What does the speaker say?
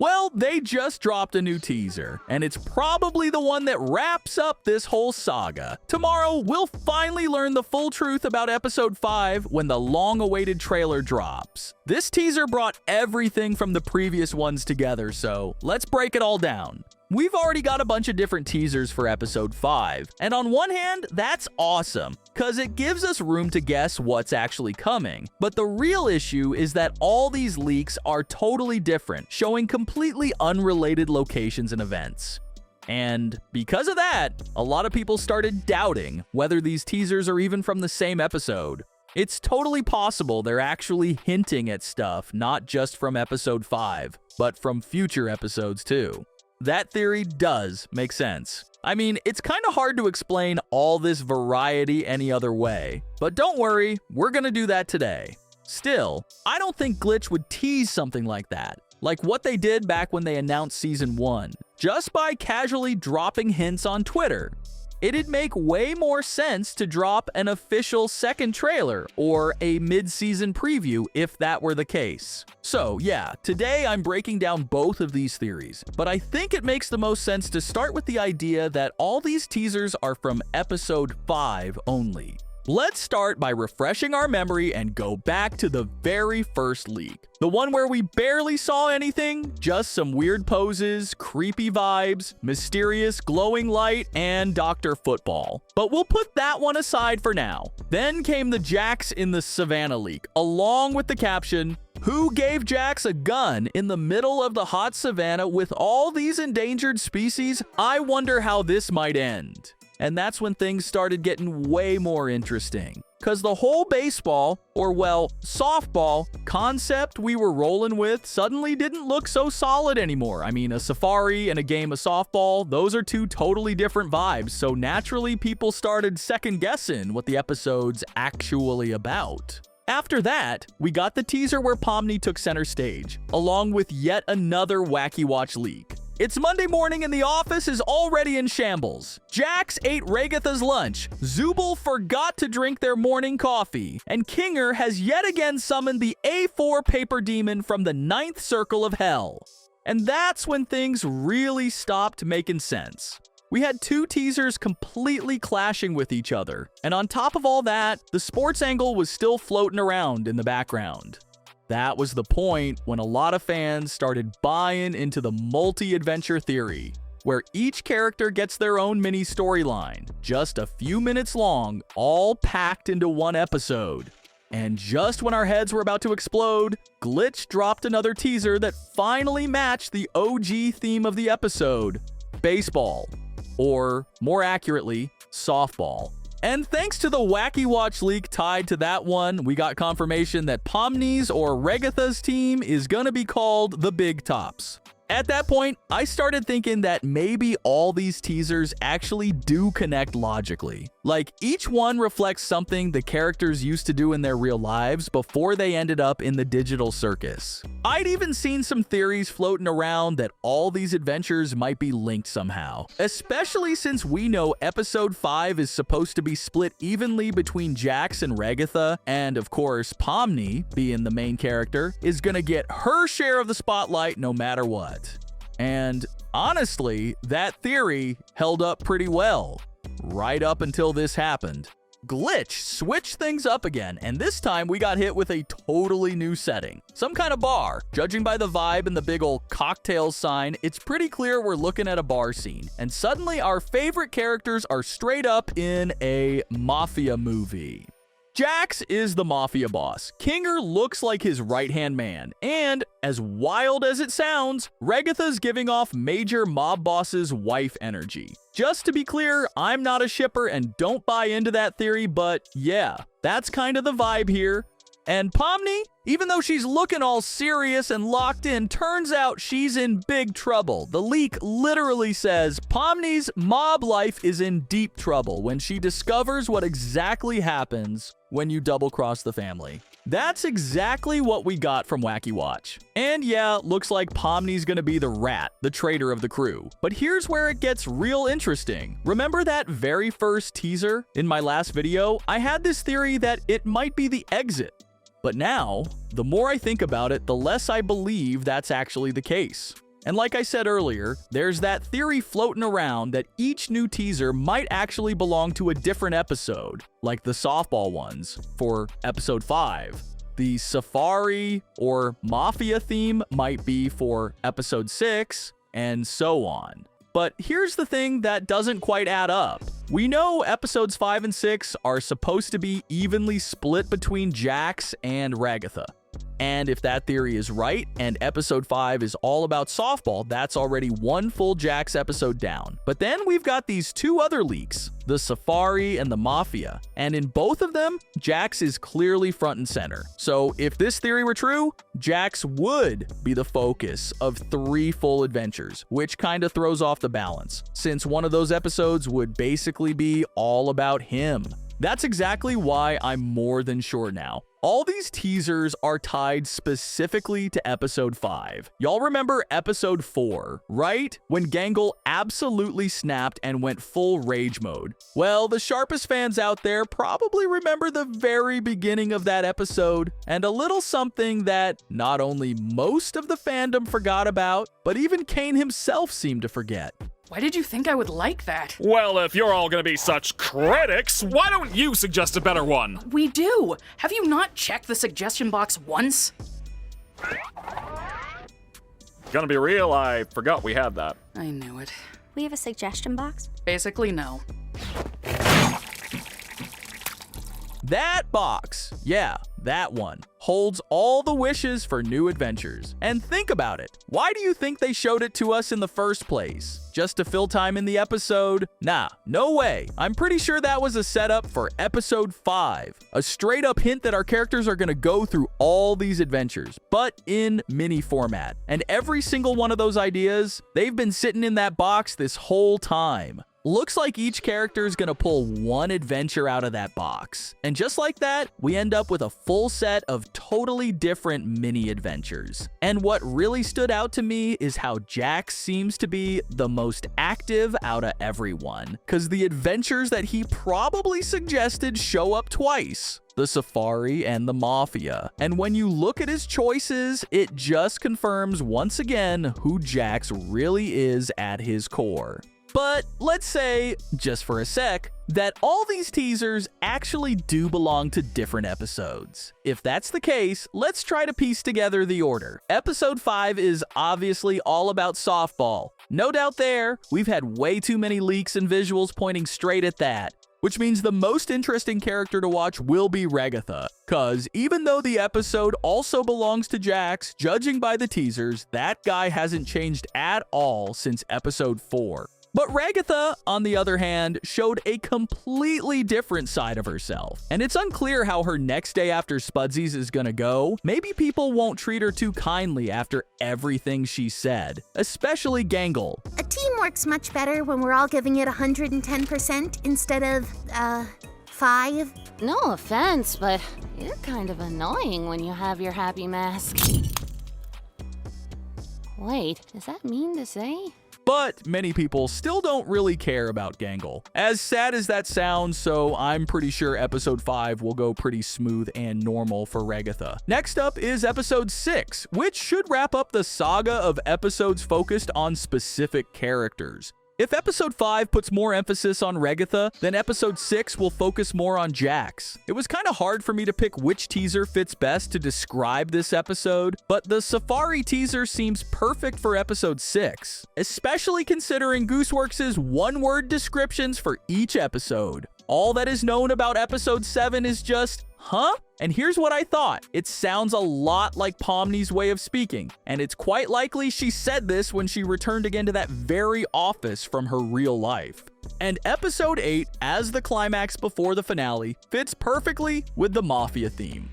Well, they just dropped a new teaser, and it's probably the one that wraps up this whole saga. Tomorrow, we'll finally learn the full truth about Episode 5 when the long-awaited trailer drops. This teaser brought everything from the previous ones together, so let's break it all down. We've already got a bunch of different teasers for Episode 5, and on one hand, that's awesome, cause it gives us room to guess what's actually coming. But the real issue is that all these leaks are totally different, showing completely unrelated locations and events. And because of that, a lot of people started doubting whether these teasers are even from the same episode. It's totally possible they're actually hinting at stuff not just from Episode 5, but from future episodes too. That theory does make sense. I mean, it's kind of hard to explain all this variety any other way, but don't worry, we're gonna do that today. Still, I don't think Glitch would tease something like that, like what they did back when they announced Season 1, just by casually dropping hints on Twitter. It'd make way more sense to drop an official second trailer or a mid-season preview if that were the case. So yeah, today I'm breaking down both of these theories, but I think it makes the most sense to start with the idea that all these teasers are from Episode 5 only. Let's start by refreshing our memory and go back to the very first leak. The one where we barely saw anything, just some weird poses, creepy vibes, mysterious glowing light, and Dr. Football. But we'll put that one aside for now. Then came the Jax in the Savannah leak, along with the caption, "Who gave Jax a gun in the middle of the hot savannah with all these endangered species? I wonder how this might end." And that's when things started getting way more interesting. Cause the whole baseball, or well, softball, concept we were rolling with suddenly didn't look so solid anymore. I mean, a safari and a game of softball, those are two totally different vibes, so naturally people started second guessing what the episode's actually about. After that, we got the teaser where Pomni took center stage, along with yet another Wacky Watch leak. It's Monday morning and the office is already in shambles. Jax ate Ragatha's lunch, Zubul forgot to drink their morning coffee, and Kinger has yet again summoned the A4 paper demon from the 9th circle of hell. And that's when things really stopped making sense. We had two teasers completely clashing with each other, and on top of all that, the sports angle was still floating around in the background. That was the point when a lot of fans started buying into the multi-adventure theory, where each character gets their own mini storyline, just a few minutes long, all packed into one episode. And just when our heads were about to explode, Glitch dropped another teaser that finally matched the OG theme of the episode, baseball, or more accurately, softball. And thanks to the Wacky Watch leak tied to that one, we got confirmation that Pomni's or Ragatha's team is gonna be called the Big Tops. At that point, I started thinking that maybe all these teasers actually do connect logically. Like, each one reflects something the characters used to do in their real lives before they ended up in the digital circus. I'd even seen some theories floating around that all these adventures might be linked somehow, especially since we know Episode 5 is supposed to be split evenly between Jax and Ragatha, and of course, Pomni, being the main character, is gonna get her share of the spotlight no matter what. And honestly, that theory held up pretty well, right up until this happened. Glitch switched things up again, and this time we got hit with a totally new setting. Some kind of bar. Judging by the vibe and the big ol' cocktails sign, it's pretty clear we're looking at a bar scene. And suddenly our favorite characters are straight up in a Mafia movie. Jax is the Mafia boss. Kinger looks like his right-hand man. And, as wild as it sounds, Ragatha's giving off major mob boss's wife energy. Just to be clear, I'm not a shipper and don't buy into that theory, but yeah, that's kind of the vibe here. And Pomni, even though she's looking all serious and locked in, turns out she's in big trouble. The leak literally says Pomni's mob life is in deep trouble when she discovers what exactly happens when you double-cross the family. That's exactly what we got from Wacky Watch. And yeah, looks like Pomni's gonna be the rat, the traitor of the crew. But here's where it gets real interesting. Remember that very first teaser in my last video? I had this theory that it might be the exit. But now, the more I think about it, the less I believe that's actually the case. And like I said earlier, there's that theory floating around that each new teaser might actually belong to a different episode, like the softball ones for episode 5. The Safari or Mafia theme might be for episode 6, and so on. But here's the thing that doesn't quite add up. We know episodes 5 and 6 are supposed to be evenly split between Jax and Ragatha. And if that theory is right, and episode 5 is all about softball, that's already one full Jax episode down. But then we've got these 2 other leaks, the Safari and the Mafia. And in both of them, Jax is clearly front and center. So if this theory were true, Jax would be the focus of 3 full adventures, which kind of throws off the balance, since one of those episodes would basically be all about him. That's exactly why I'm more than sure now. All these teasers are tied specifically to episode 5. Y'all remember episode 4, right? When Gangle absolutely snapped and went full rage mode. Well, the sharpest fans out there probably remember the very beginning of that episode, and a little something that not only most of the fandom forgot about, but even Kane himself seemed to forget. Why did you think I would like that? Well, if you're all gonna be such critics, why don't you suggest a better one? We do! Have you not checked the suggestion box once? Gonna be real, I forgot we had that. I knew it. We have a suggestion box? Basically, no. That box, yeah, that one, holds all the wishes for new adventures. And think about it. Why do you think they showed it to us in the first place? Just to fill time in the episode? Nah, no way. I'm pretty sure that was a setup for episode 5. A straight up hint that our characters are gonna go through all these adventures, but in mini format. And every single one of those ideas, they've been sitting in that box this whole time. Looks like each character is gonna pull one adventure out of that box. And just like that, we end up with a full set of totally different mini adventures. And what really stood out to me is how Jax seems to be the most active out of everyone, cause the adventures that he probably suggested show up twice. The Safari and the Mafia. And when you look at his choices, it just confirms once again who Jax really is at his core. But let's say, just for a sec, that all these teasers actually do belong to different episodes. If that's the case, let's try to piece together the order. Episode 5 is obviously all about softball. No doubt there, we've had way too many leaks and visuals pointing straight at that. Which means the most interesting character to watch will be Ragatha. Cause even though the episode also belongs to Jax, judging by the teasers, that guy hasn't changed at all since episode 4. But Ragatha, on the other hand, showed a completely different side of herself. And it's unclear how her next day after Spudsies is gonna go. Maybe people won't treat her too kindly after everything she said, especially Gangle. A team works much better when we're all giving it 110% instead of, 5. No offense, but you're kind of annoying when you have your happy mask. Wait, is that mean to say? But many people still don't really care about Gangle. As sad as that sounds, so I'm pretty sure episode 5 will go pretty smooth and normal for Ragatha. Next up is episode 6, which should wrap up the saga of episodes focused on specific characters. If episode 5 puts more emphasis on Ragatha, then episode 6 will focus more on Jax. It was kind of hard for me to pick which teaser fits best to describe this episode, but the Safari teaser seems perfect for episode 6, especially considering Gooseworks' one-word descriptions for each episode. All that is known about episode 7 is just, huh? And here's what I thought. It sounds a lot like Pomni's way of speaking, and it's quite likely she said this when she returned again to that very office from her real life. And episode 8, as the climax before the finale, fits perfectly with the Mafia theme.